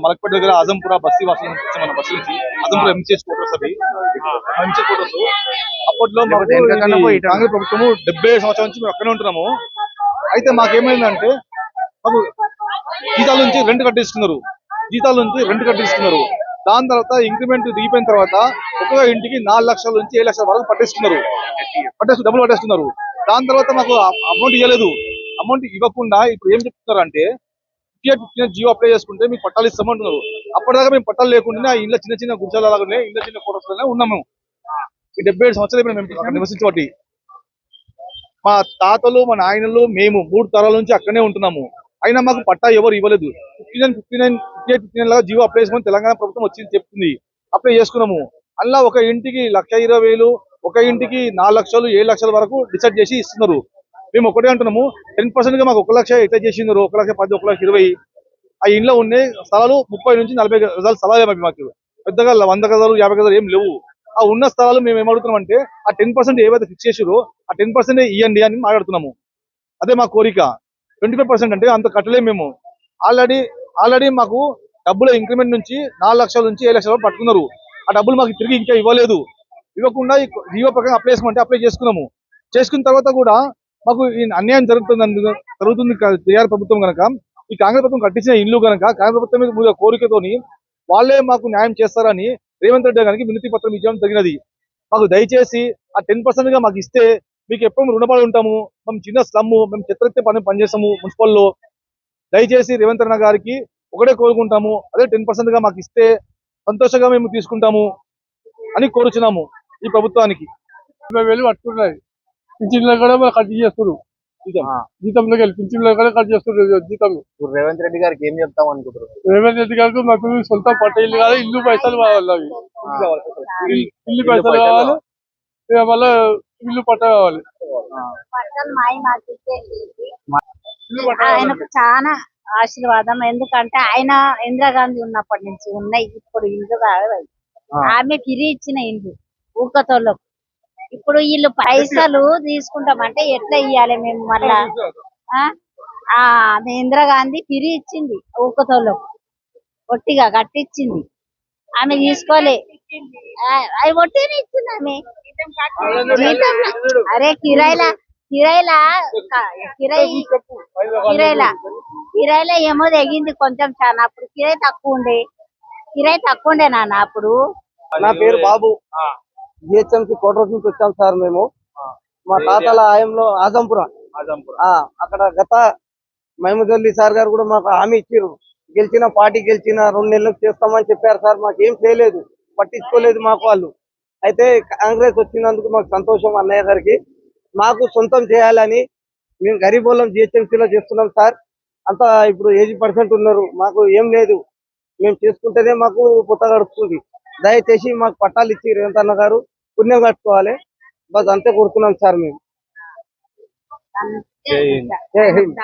మలక్పేట దగ్గర ఆజంపుర బస్తీ వాసుల నుంచి వచ్చాం మన బస్సు నుంచి. ఆజంపుర ఎంసీఎస్ క్వార్టర్స్ అవి ఎంసీఎస్ క్వార్టర్స్. అప్పట్లో మాకు కాంగ్రెస్ ప్రభుత్వము 70 సంవత్సరాల నుంచి మేము అక్కడే ఉంటున్నాము. అయితే మాకేమైందంటే మాకు జీతాల నుంచి రెంట్ కట్టిస్తున్నారు. దాని తర్వాత ఇంక్రిమెంట్ దిగిపోయిన తర్వాత ఒక్కొక్క ఇంటికి 4 లక్షల నుంచి 7 లక్షల వరకు డబ్బులు పట్టేస్తున్నారు. దాని తర్వాత మాకు అమౌంట్ ఇవ్వలేదు. అమౌంట్ ఇవ్వకుండా ఇప్పుడు ఏం చెప్తున్నారు అంటే జియో అప్లై చేసుకుంటే మీకు పట్టాలు ఇస్తామంటున్నారు. అప్పటిదాకా మేము పట్టాలు లేకుండా ఇంట్లో చిన్న చిన్న గుర్జాలు అలాగే చిన్న కోటర్స్లోనే ఉన్నాము. ఈ 77 సంవత్సరాలు ఇప్పుడు మేము అక్కడ నివసించబట్టి మా తాతలు మా నాయనలు మేము 3 తరాల నుంచి అక్కడనే ఉంటున్నాము. అయినా మాకు పట్టా ఎవరు ఇవ్వలేదు. 59 లాగా జియో అప్లై చేసుకుని తెలంగాణ ప్రభుత్వం వచ్చింది చెప్తుంది. అప్లై చేసుకున్నాము. అలా ఒక ఇంటికి 1,20,000, ఒక ఇంటికి 4 లక్షలు 7 లక్షల వరకు డిసైడ్ చేసి ఇస్తున్నారు. మేము ఒకటే అంటున్నాము 10% గా మాకు 1 లక్ష ఎట్లా చేసినారు, 1,10,000, 1,20,000. ఆ ఇంట్లో ఉండే స్థలాలు 30 నుంచి 40 గజాల స్థలాలు మాకు పెద్దగా 100 గజాలు 50 గజాలు ఏం లేవు. ఆ ఉన్న స్థలాలు మేము ఏమడుగుతున్నాం అంటే ఆ 10% ఏవైతే ఫిక్స్ చేసారో ఆ 10% ఇవ్వండి అని మాట్లాడుతున్నాము. అదే మా కోరిక. 25% అంటే అంత కట్టలేము మేము. ఆల్రెడీ మాకు డబ్బుల ఇంక్రిమెంట్ నుంచి 4 లక్షల నుంచి 7 లక్షల వరకు పట్టుకున్నారు. ఆ డబ్బులు మాకు తిరిగి ఇంకా ఇవ్వలేదు. ఇవ్వకుండా జియో ప్రకారం అప్లై చేసుకున్నాము. చేసుకున్న తర్వాత కూడా మాకు ఈ అన్యాయం జరుగుతుంది టీఆర్ ప్రభుత్వం కనుక, ఈ కాంగ్రెస్ ప్రభుత్వం కట్టించిన ఇల్లు కనుక కాంగ్రెస్ ప్రభుత్వం మీద కోరికతోని వాళ్ళే మాకు న్యాయం చేస్తారని రేవంత్ రెడ్డి గారికి వినతి పత్రం ఇవ్వడం జరిగినది. మాకు దయచేసి ఆ 10% గా మాకు ఇస్తే మీకు ఎప్పుడు రుణపడి ఉంటాము. మేము చిన్న స్లమ్, మేము చెత్త పనిచేస్తాము మున్సిపల్లో. దయచేసి రేవంత్ రెడ్డి గారికి ఒకటే కోరుకుంటాము, అదే 10% గా మాకు ఇస్తే సంతోషంగా మేము తీసుకుంటాము అని కోరుచున్నాము ఈ ప్రభుత్వానికి. 20,000 పట్టుకున్నాయి. పింఛన్లో కూడా కట్ చేస్తున్నారు. జీతంలోకి వెళ్ళి పింఛన్లో కూడా కట్ చేస్తున్నారు జీతం. రేవంత్ రెడ్డి గారికి ఏం చెప్తాం అనుకుంటారు? రేవంత్ రెడ్డి గారికి మాకు సొంత పట్ట ఇల్లు కాదు, ఇల్లు పైసలు కావాలి. అవి ఇల్లు పైసలు కావాలి, మళ్ళీ ఇల్లు పట్ట కావాలి. ఆయనకు చాలా ఆశీర్వాదం. ఎందుకంటే ఆయన ఇందిరాగాంధీ ఉన్నప్పటి నుంచి ఉన్నాయి. ఇప్పుడు ఇల్లు కాదు, ఆమె ఫిరి ఇచ్చిన ఇల్లు ఊకతోళ్ళకు. ఇప్పుడు వీళ్ళు పైసలు తీసుకుంటామంటే ఎట్లా ఇయ్యాలి మేము? మళ్ళా ఇందిరాగాంధీ ఫిరి ఇచ్చింది ఊకతోళ్ళకు, ఒట్టిగా కట్టించింది. ఆమె తీసుకోలే, అవి ఒట్టిని ఇచ్చింది ఆమె. అరే కిరాయిలా ఏమో తెగింది కొంచెం చాలా. అప్పుడు కిరాయి తక్కువ ఉండే నాన్న అప్పుడు. నా పేరు బాబు, జిహెచ్ఎంసీ కోటర్స్ నుంచి వచ్చాం సార్ మేము. మా తాతల ఆయంలో ఆజంపుర అక్కడ గత మహమూద్ అలీ సార్ గారు కూడా మాకు హామీ ఇచ్చారు. పార్టీ గెలిచిన 2 నెలలకు చేస్తామని చెప్పారు సార్. మాకేం చేయలేదు, పట్టించుకోలేదు మాకు వాళ్ళు. అయితే కాంగ్రెస్ వచ్చినందుకు మాకు సంతోషం. అన్నయ్య గారికి మాకు సొంతం చేయాలని మేము గరీబోళ్ళం జిహెచ్ఎంసీలో చేస్తున్నాం సార్. అంతా ఇప్పుడు 80% ఉన్నారు. మాకు ఏం లేదు, మేము చేసుకుంటేనే మాకు పుట్ట గడుస్తుంది. దయచేసి మాకు పట్టాలు ఇచ్చి రేవంత్ అన్న గారు పుణ్యం కట్టుకోవాలి. బస్ అంతే కోరుతున్నాం సార్ మేము. జై హింద్.